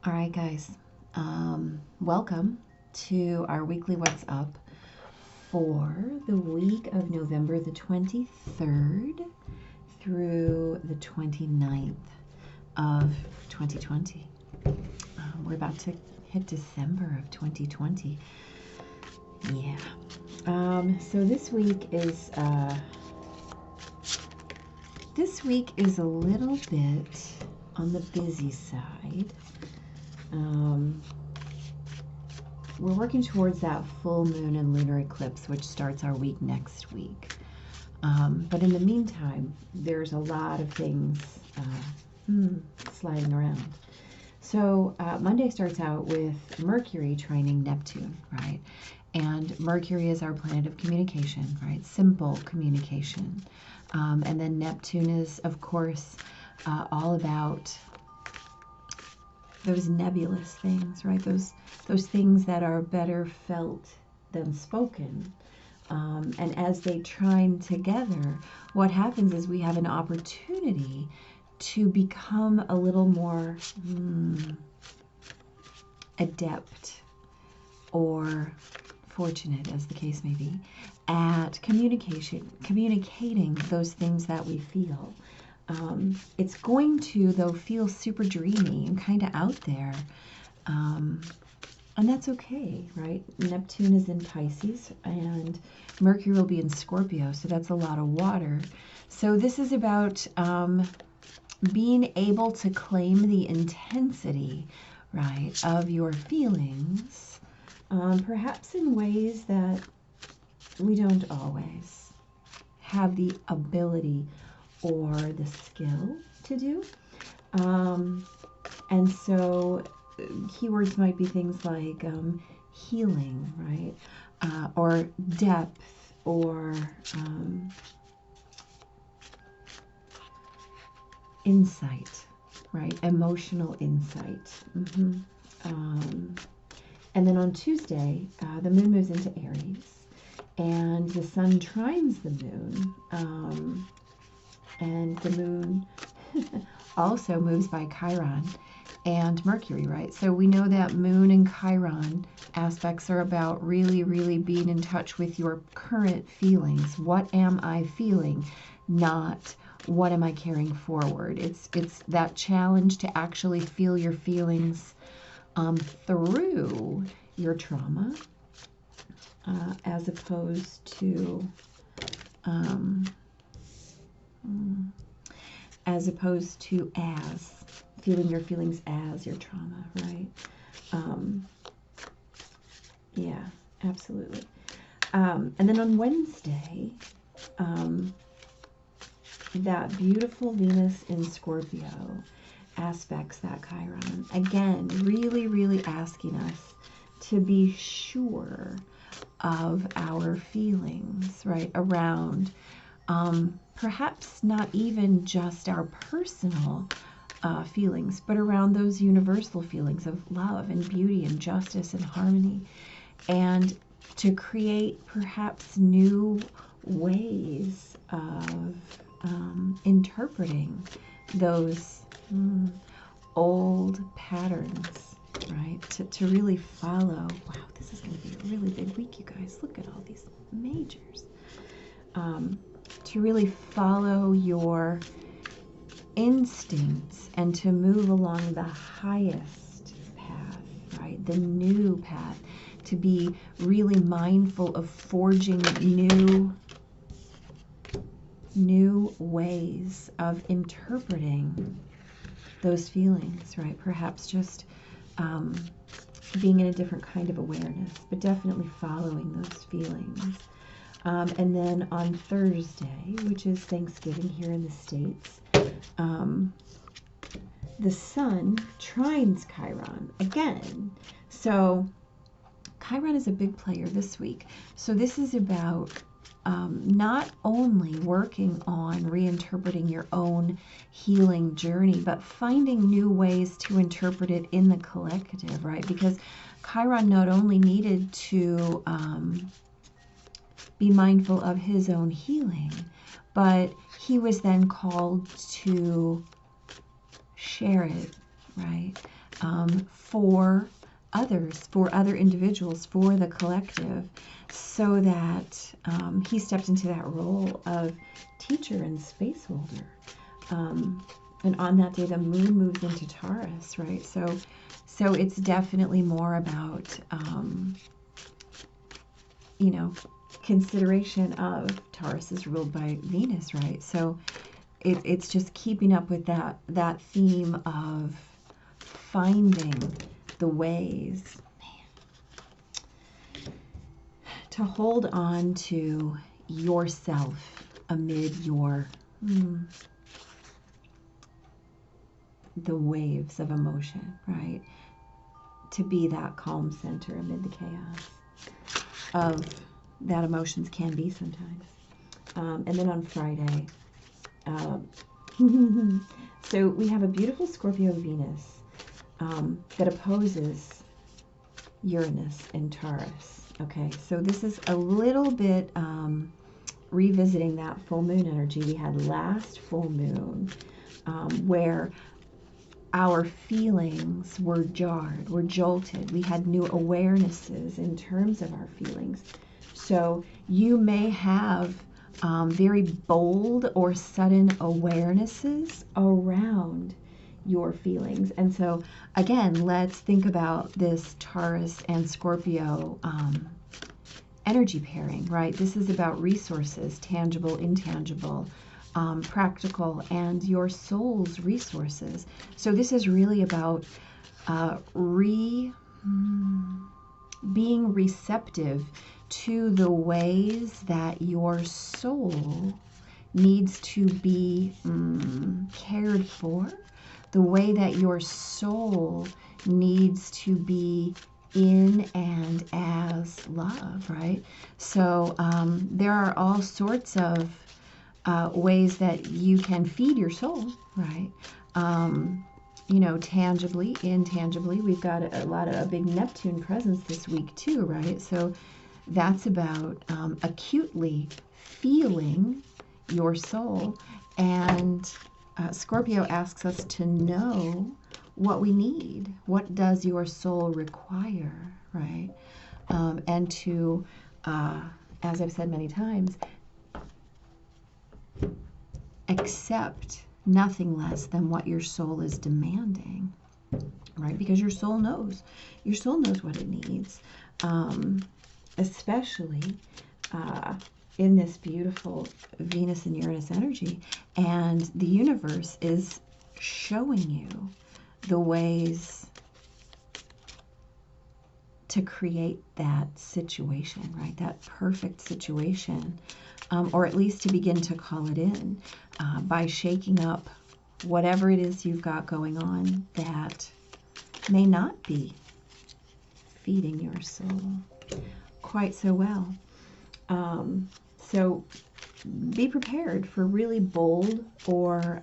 All right, guys, welcome to our weekly What's Up for the week of November the 23rd through the 29th of 2020. We're about to hit December of 2020. Yeah. So this week is a little bit on the busy side. We're working towards that full moon and lunar eclipse, which starts our week next week. But in the meantime, there's a lot of things sliding around. So Monday starts out with Mercury trining Neptune, right? And Mercury is our planet of communication, right? Simple communication. And then Neptune is, of course, all about those nebulous things, right? Those things that are better felt than spoken. And as they trine together, what happens is we have an opportunity to become a little more adept or fortunate, as the case may be, at communicating those things that we feel. It's going to, though, feel super dreamy and kind of out there. And that's okay, right? Neptune is in Pisces and Mercury will be in Scorpio, so that's a lot of water. So this is about being able to claim the intensity, right, of your feelings, perhaps in ways that we don't always have the ability or the skill to do. And so keywords might be things like healing, right? Or depth, or insight, right? Emotional insight. And then on Tuesday, the moon moves into Aries, and the sun trines the moon. And the moon also moves by Chiron and Mercury, right? So we know that moon and Chiron aspects are about really, really being in touch with your current feelings. What am I feeling? Not what am I carrying forward? It's that challenge to actually feel your feelings through your trauma, as opposed to as feeling your feelings as your trauma, right? Yeah, absolutely. And then on Wednesday, that beautiful Venus in Scorpio aspects that Chiron. Again, really, really asking us to be sure of our feelings, right? Around perhaps not even just our personal feelings, but around those universal feelings of love and beauty and justice and harmony, and to create perhaps new ways of interpreting those old patterns, right? To really follow. Wow, this is going to be a really big week, you guys. Look at all these majors. To really follow your instincts and to move along the highest path, right? The new path. To be really mindful of forging new ways of interpreting those feelings, right? Perhaps just being in a different kind of awareness, but definitely following those feelings. And then on Thursday, which is Thanksgiving here in the States, the sun trines Chiron again. So Chiron is a big player this week. So this is about not only working on reinterpreting your own healing journey, but finding new ways to interpret it in the collective, right? Because Chiron not only needed to be mindful of his own healing, but he was then called to share it, right? for others, for other individuals, for the collective, so that he stepped into that role of teacher and space holder. And on that day, the moon moves into Taurus, right? So it's definitely more about, you know, consideration of Taurus is ruled by Venus, right? So it's just keeping up with that theme of finding the ways to hold on to yourself amid your the waves of emotion, right? To be that calm center amid the chaos of that emotions can be sometimes. And then on Friday, so we have a beautiful Scorpio Venus that opposes Uranus and Taurus. Okay, so this is a little bit revisiting that full moon energy we had last full moon, where our feelings were jarred, were jolted. We had new awarenesses in terms of our feelings. So you may have very bold or sudden awarenesses around your feelings. And so, again, let's think about this Taurus and Scorpio energy pairing, right? This is about resources, tangible, intangible, practical, and your soul's resources. So this is really about being receptive to the ways that your soul needs to be cared for, the way that your soul needs to be in and as love, right? So there are all sorts of ways that you can feed your soul, right? You know, tangibly, intangibly. We've got a big Neptune presence this week too, right? So that's about acutely feeling your soul. And Scorpio asks us to know what we need. What does your soul require, right? And to, as I've said many times, accept nothing less than what your soul is demanding, right? Because your soul knows what it needs, especially in this beautiful Venus and Uranus energy. And the universe is showing you the ways to create that situation, right? That perfect situation, or at least to begin to call it in by shaking up whatever it is you've got going on that may not be feeding your soul quite so well. So be prepared for really bold or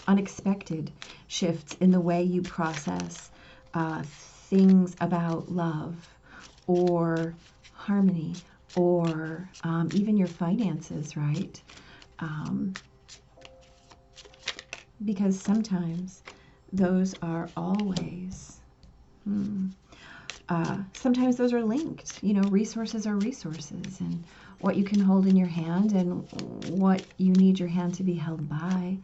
unexpected shifts in the way you process things about love or harmony or even your finances, right? Because sometimes those are always, sometimes those are linked. You know, resources are resources, and what you can hold in your hand and what you need your hand to be held by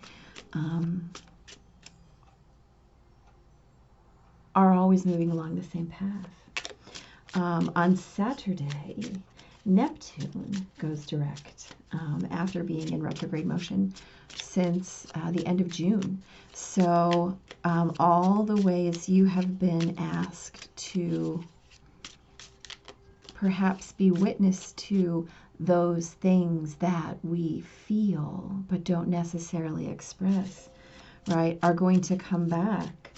are always moving along the same path. On Saturday, Neptune goes direct after being in retrograde motion since the end of June. So all the ways you have been asked to perhaps be witness to those things that we feel but don't necessarily express, right, are going to come back.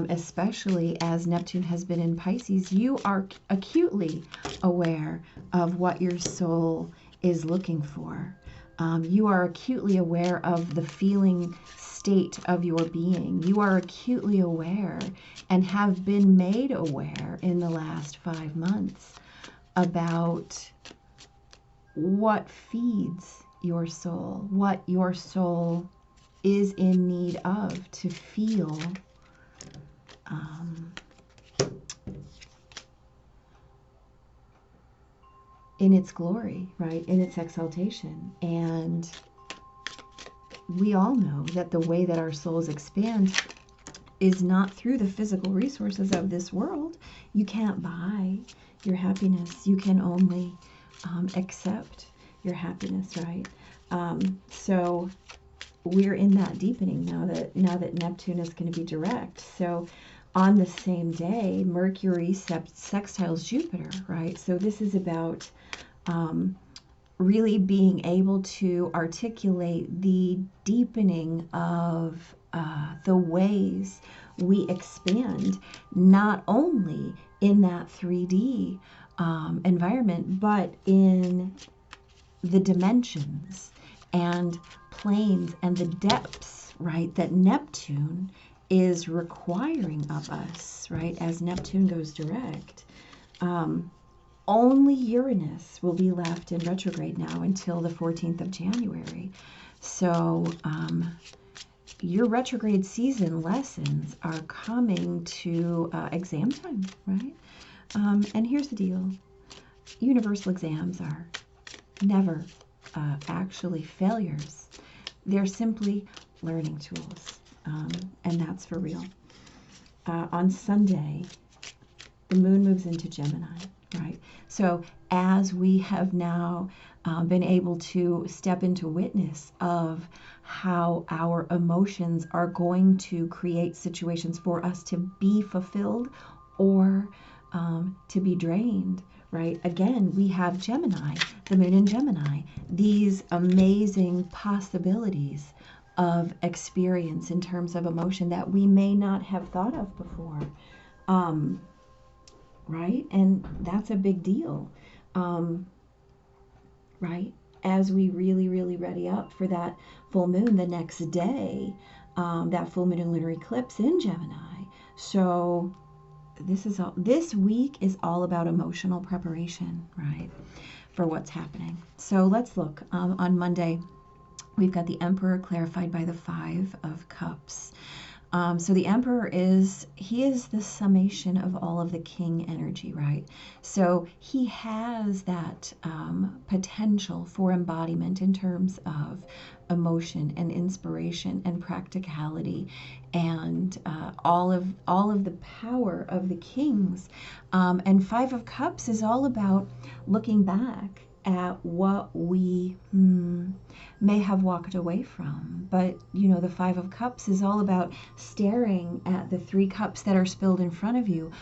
Especially as Neptune has been in Pisces, you are acutely aware of what your soul is looking for. You are acutely aware of the feeling state of your being. You are acutely aware and have been made aware in the last 5 months about what feeds your soul, what your soul is in need of to feel in its glory, right? In its exaltation. And we all know that the way that our souls expand is not through the physical resources of this world. You can't buy your happiness. You can only accept your happiness, right? So we're in that deepening now that Neptune is going to be direct. So on the same day, Mercury sextiles Jupiter, right? So this is about really being able to articulate the deepening of the ways we expand, not only in that 3D environment, but in the dimensions and planes and the depths, right, that Neptune is requiring of us, right, as Neptune goes direct. Only Uranus will be left in retrograde now until the 14th of January. So your retrograde season lessons are coming to exam time, right? And here's the deal. Universal exams are never actually failures. They're simply learning tools, and that's for real. On Sunday, the moon moves into Gemini, right? So as we have now been able to step into witness of how our emotions are going to create situations for us to be fulfilled or to be drained, right? Again, we have Gemini, the moon in Gemini, these amazing possibilities of experience in terms of emotion that we may not have thought of before. Right? And that's a big deal, right? As we really, really ready up for that full moon the next day, that full moon and lunar eclipse in Gemini. So this week is all about emotional preparation, right, for what's happening. So let's look. On Monday, we've got the Emperor clarified by the 5 of Cups. So the Emperor is the summation of all of the King energy, right? So he has that potential for embodiment in terms of emotion and inspiration and practicality and all of the power of the Kings. And 5 of Cups is all about looking back at what we may have walked away from. But, you know, the 5 of Cups is all about staring at the 3 cups that are spilled in front of you,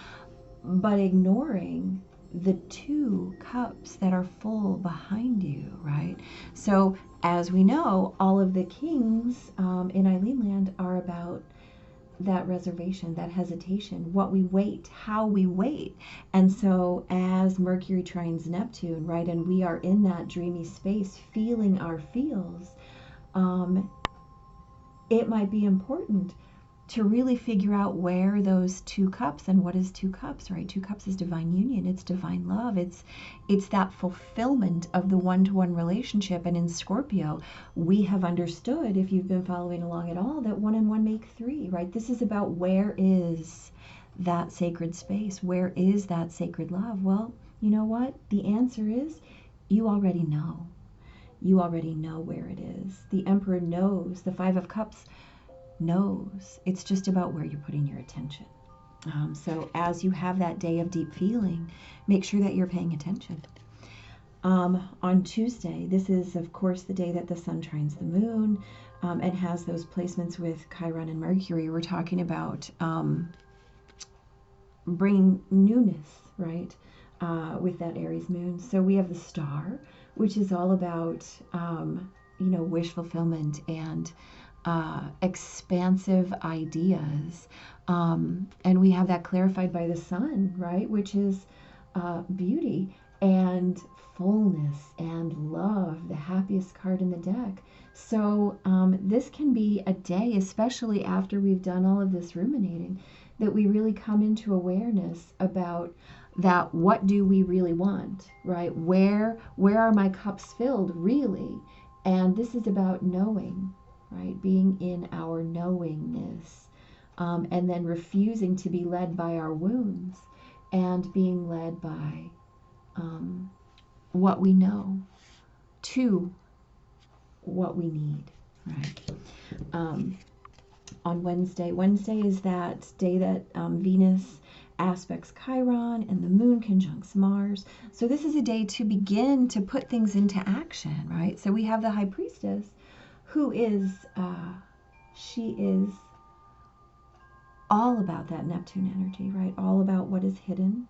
but ignoring the 2 cups that are full behind you, right? So, as we know, all of the Kings in Eileen Land are about that reservation, that hesitation, what we wait, how we wait. And so as Mercury trines Neptune, right, and we are in that dreamy space feeling our feels, it might be important to really figure out where those 2 cups, and what is 2 cups, right? 2 cups is divine union, it's divine love, it's that fulfillment of the one-to-one relationship. And in Scorpio, we have understood, if you've been following along at all, that 1 and 1 make 3, right? This is about where is that sacred space, where is that sacred love? Well, you know what? The answer is you already know. You already know where it is. The Emperor knows, the 5 of Cups knows. It's just about where you're putting your attention. So as you have that day of deep feeling, make sure that you're paying attention. On Tuesday, this is of course the day that the sun trines the moon and has those placements with Chiron and Mercury. We're talking about bringing newness, right, with that Aries moon. So we have the star, which is all about wish fulfillment and expansive ideas, and we have that clarified by the sun, right, which is beauty and fullness and love, the happiest card in the deck. So this can be a day, especially after we've done all of this ruminating, that we really come into awareness about that. What do we really want, right? Where are my cups filled really? And this is about knowing, right? Being in our knowingness. and then refusing to be led by our wounds and being led by what we know to what we need, right? On Wednesday is that day that Venus aspects Chiron and the moon conjuncts Mars. So this is a day to begin to put things into action, right? So we have the High Priestess, who is, she is all about that Neptune energy, right? All about what is hidden,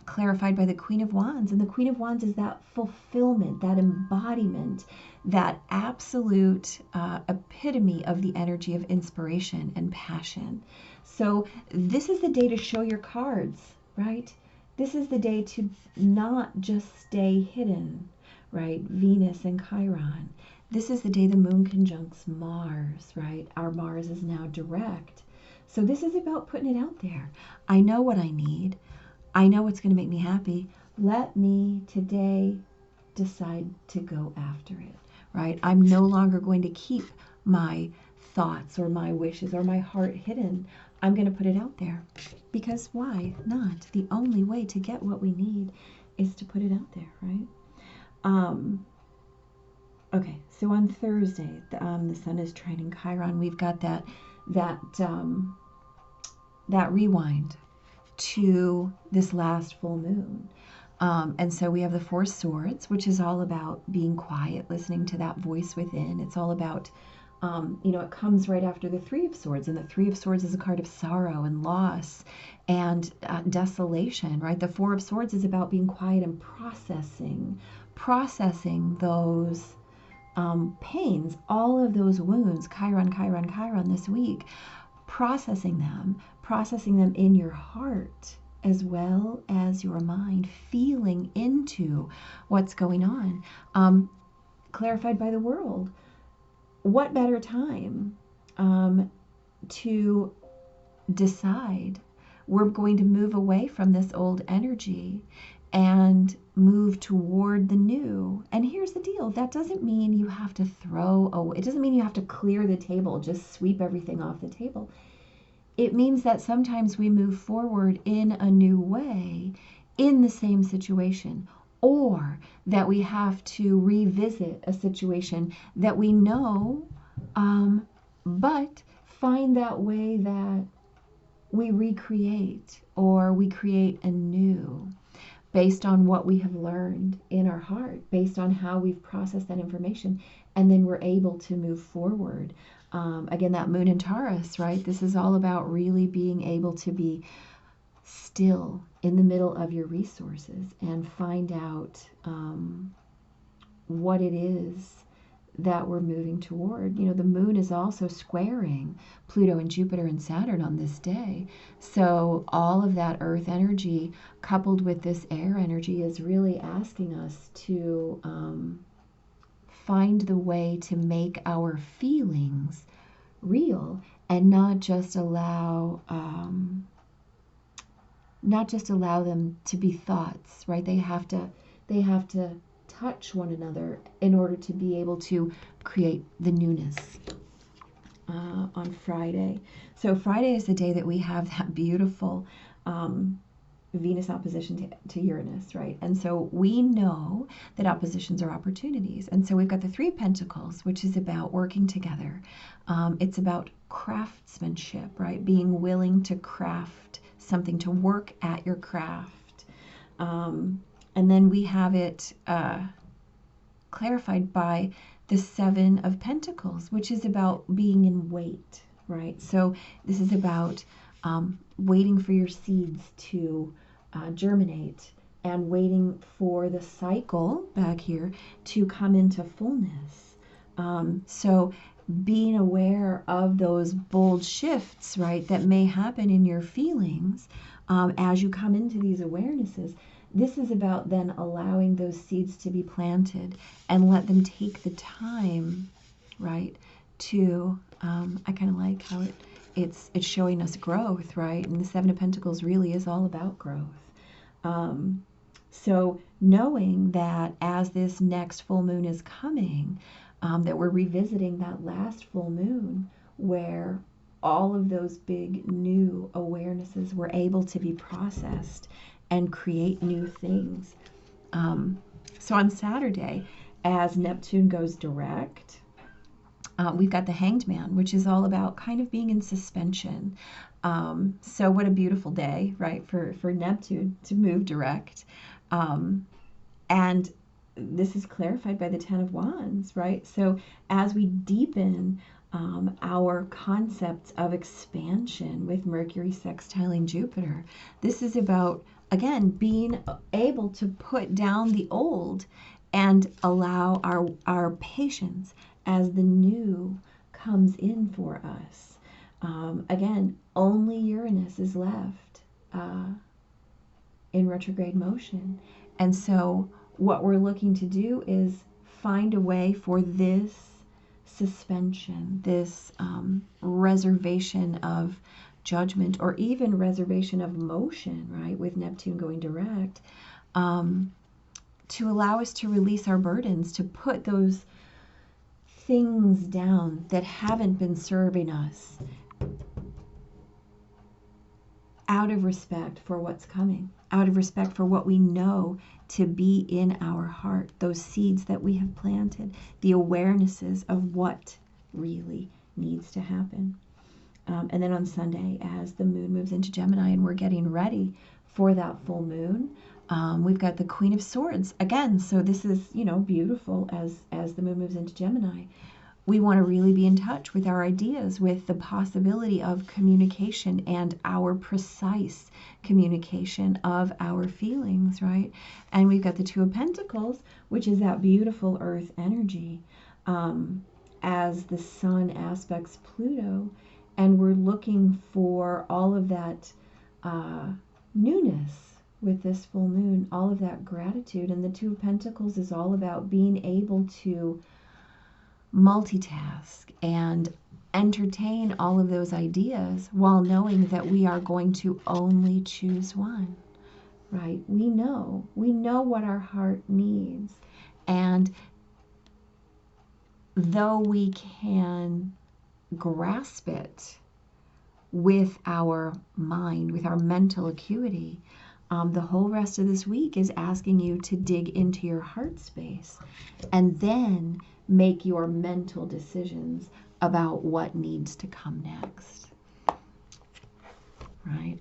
clarified by the Queen of Wands. And the Queen of Wands is that fulfillment, that embodiment, that absolute epitome of the energy of inspiration and passion. So this is the day to show your cards, right? This is the day to not just stay hidden, right? Venus and Chiron. This is the day the moon conjuncts Mars, right? Our Mars is now direct. So this is about putting it out there. I know what I need. I know what's going to make me happy. Let me today decide to go after it, right? I'm no longer going to keep my thoughts or my wishes or my heart hidden. I'm going to put it out there, because why not? The only way to get what we need is to put it out there, right? Okay, so on Thursday, the sun is trining Chiron. We've got that rewind to this last full moon. And so we have the Four Swords, which is all about being quiet, listening to that voice within. It's all about, it comes right after the Three of Swords. And the Three of Swords is a card of sorrow and loss and desolation, right? The Four of Swords is about being quiet and processing those pains, all of those wounds, Chiron this week, processing them in your heart as well as your mind, feeling into what's going on, clarified by the world. What better time to decide we're going to move away from this old energy and move toward the new. And here's the deal. That doesn't mean you have to throw away. It doesn't mean you have to clear the table, just sweep everything off the table. It means that sometimes we move forward in a new way in the same situation, or that we have to revisit a situation that we know, but find that way that we recreate or we create anew, based on what we have learned in our heart, based on how we've processed that information, and then we're able to move forward. Again, that moon in Taurus, right? This is all about really being able to be still in the middle of your resources and find out what it is that we're moving toward. The moon is also squaring Pluto and Jupiter and Saturn on this day. So all of that earth energy coupled with this air energy is really asking us to find the way to make our feelings real and not just allow them to be thoughts, right? They have to touch one another in order to be able to create the newness. On Friday. So Friday is the day that we have that beautiful Venus opposition to Uranus, right? And so we know that oppositions are opportunities. And so we've got the Three of Pentacles, which is about working together. It's about craftsmanship, right? Being willing to craft something, to work at your craft. And then we have it clarified by the Seven of Pentacles, which is about being in wait, right? So this is about waiting for your seeds to germinate and waiting for the cycle back here to come into fullness. So being aware of those bold shifts, right, that may happen in your feelings as you come into these awarenesses. This is about then allowing those seeds to be planted and let them take the time, right, to, I kind of like how it's showing us growth, right? And the Seven of Pentacles really is all about growth. So knowing that as this next full moon is coming, that we're revisiting that last full moon where all of those big new awarenesses were able to be processed and create new things. So on Saturday, as Neptune goes direct, we've got the Hanged Man, which is all about kind of being in suspension. So what a beautiful day, right, for Neptune to move direct. And this is clarified by the Ten of Wands, right? So as we deepen our concepts of expansion with Mercury sextiling Jupiter, this is about, again, being able to put down the old and allow our patience as the new comes in for us. Again, only Uranus is left in retrograde motion. And so what we're looking to do is find a way for this suspension, this reservation of judgment, or even reservation of motion, right, with Neptune going direct, to allow us to release our burdens, to put those things down that haven't been serving us, out of respect for what's coming, out of respect for what we know to be in our heart, those seeds that we have planted, the awarenesses of what really needs to happen. And then on Sunday, as the moon moves into Gemini and we're getting ready for that full moon, we've got the Queen of Swords again. So this is, beautiful as the moon moves into Gemini. We want to really be in touch with our ideas, with the possibility of communication and our precise communication of our feelings, right? And we've got the Two of Pentacles, which is that beautiful earth energy, as the sun aspects Pluto, and we're looking for all of that newness with this full moon, all of that gratitude. And the Two of Pentacles is all about being able to multitask and entertain all of those ideas while knowing that we are going to only choose one, right? We know what our heart needs. And though we can grasp it with our mind, with our mental acuity, the whole rest of this week is asking you to dig into your heart space and then make your mental decisions about what needs to come next. Right?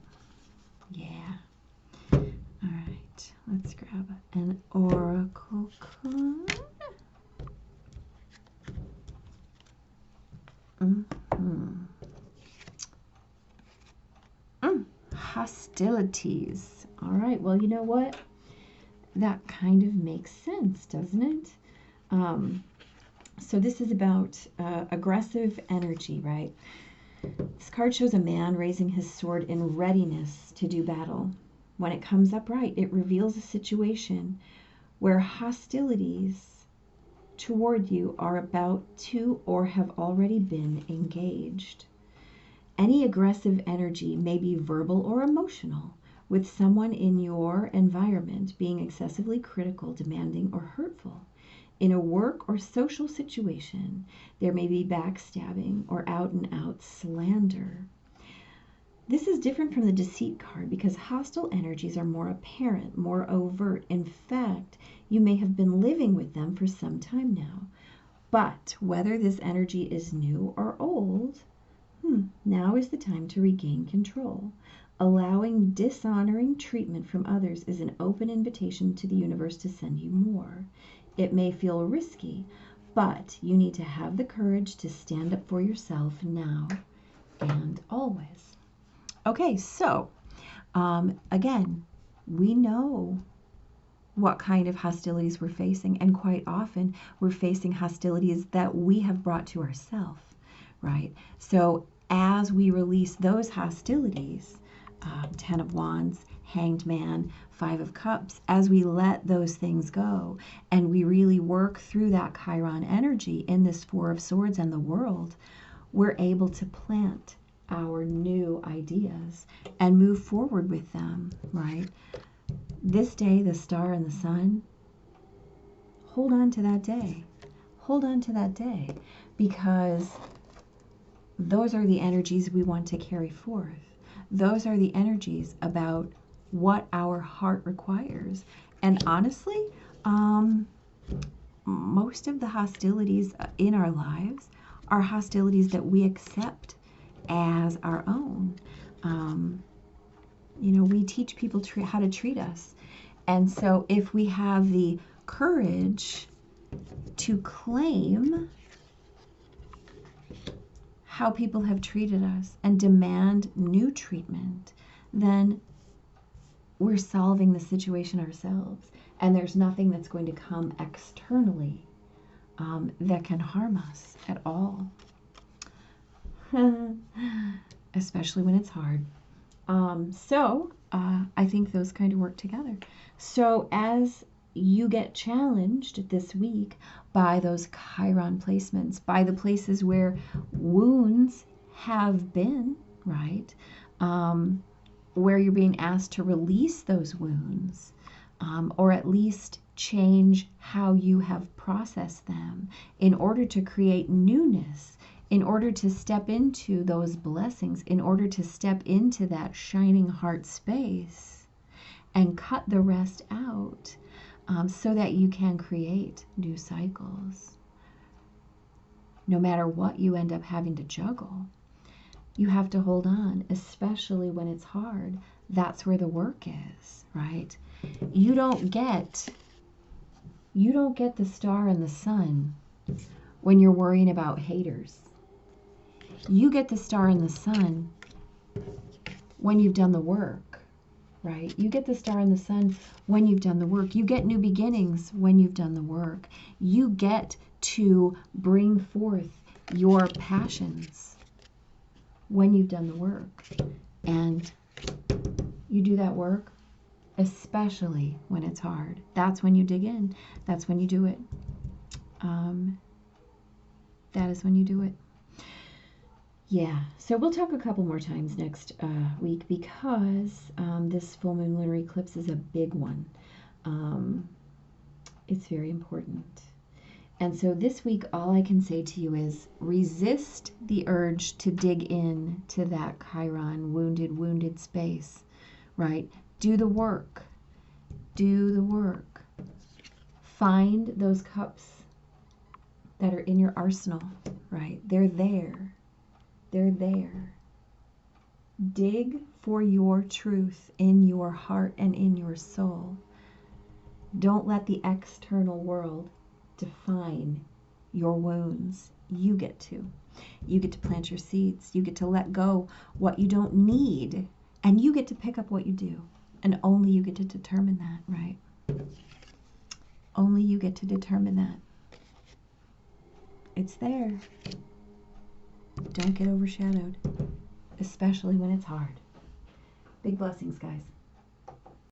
Yeah. All right. Let's grab an oracle card. Hostilities. All right. Well, you know what? That kind of makes sense, doesn't it? So this is about aggressive energy, right? This card shows a man raising his sword in readiness to do battle. When it comes upright, it reveals a situation where hostilities toward you are about to or have already been engaged. Any aggressive energy may be verbal or emotional, with someone in your environment being excessively critical, demanding, or hurtful. In a work or social situation, there may be backstabbing or out-and-out slander. This is different from the deceit card because hostile energies are more apparent, more overt. In fact, you may have been living with them for some time now. But whether this energy is new or old, now is the time to regain control. Allowing dishonoring treatment from others is an open invitation to the universe to send you more. It may feel risky, but you need to have the courage to stand up for yourself now and always. Okay, so again, we know what kind of hostilities we're facing, and quite often we're facing hostilities that we have brought to ourselves, right? So as we release those hostilities, Ten of Wands, Hanged Man, Five of Cups, as we let those things go and we really work through that Chiron energy in this Four of Swords and the world, we're able to plant our new ideas and move forward with them, right? This day, the star and the sun, hold on to that day. Hold on to that day, because those are the energies we want to carry forth. Those are the energies about what our heart requires. And honestly, most of the hostilities in our lives are hostilities that we accept as our own. You know, we teach people how to treat us. And so if we have the courage to claim how people have treated us and demand new treatment, then we're solving the situation ourselves. And there's nothing that's going to come externally that can harm us at all. Especially when it's hard. I think those kind of work together. So as you get challenged this week by those Chiron placements, by the places where wounds have been, right? Where you're being asked to release those wounds, or at least change how you have processed them in order to create newness, in order to step into those blessings, in order to step into that shining heart space and cut the rest out, so that you can create new cycles. No matter what you end up having to juggle, you have to hold on, especially when it's hard. That's where the work is, right? You don't get the star and the sun when you're worrying about haters. You get the star and the sun when you've done the work, right? You get the star and the sun when you've done the work. You get new beginnings when you've done the work. You get to bring forth your passions when you've done the work. And you do that work especially when it's hard. That's when you dig in. That's when you do it. That is when you do it. Yeah, so we'll talk a couple more times next week, because this full moon lunar eclipse is a big one. It's very important. And so this week, all I can say to you is resist the urge to dig in to that Chiron wounded space, right? Do the work. Do the work. Find those cups that are in your arsenal, right? They're there. They're there. Dig for your truth in your heart and in your soul. Don't let the external world define your wounds. You get to. You get to plant your seeds. You get to let go what you don't need. And you get to pick up what you do. And only you get to determine that, right? Only you get to determine that. It's there. Don't get overshadowed, especially when it's hard. Big blessings, guys.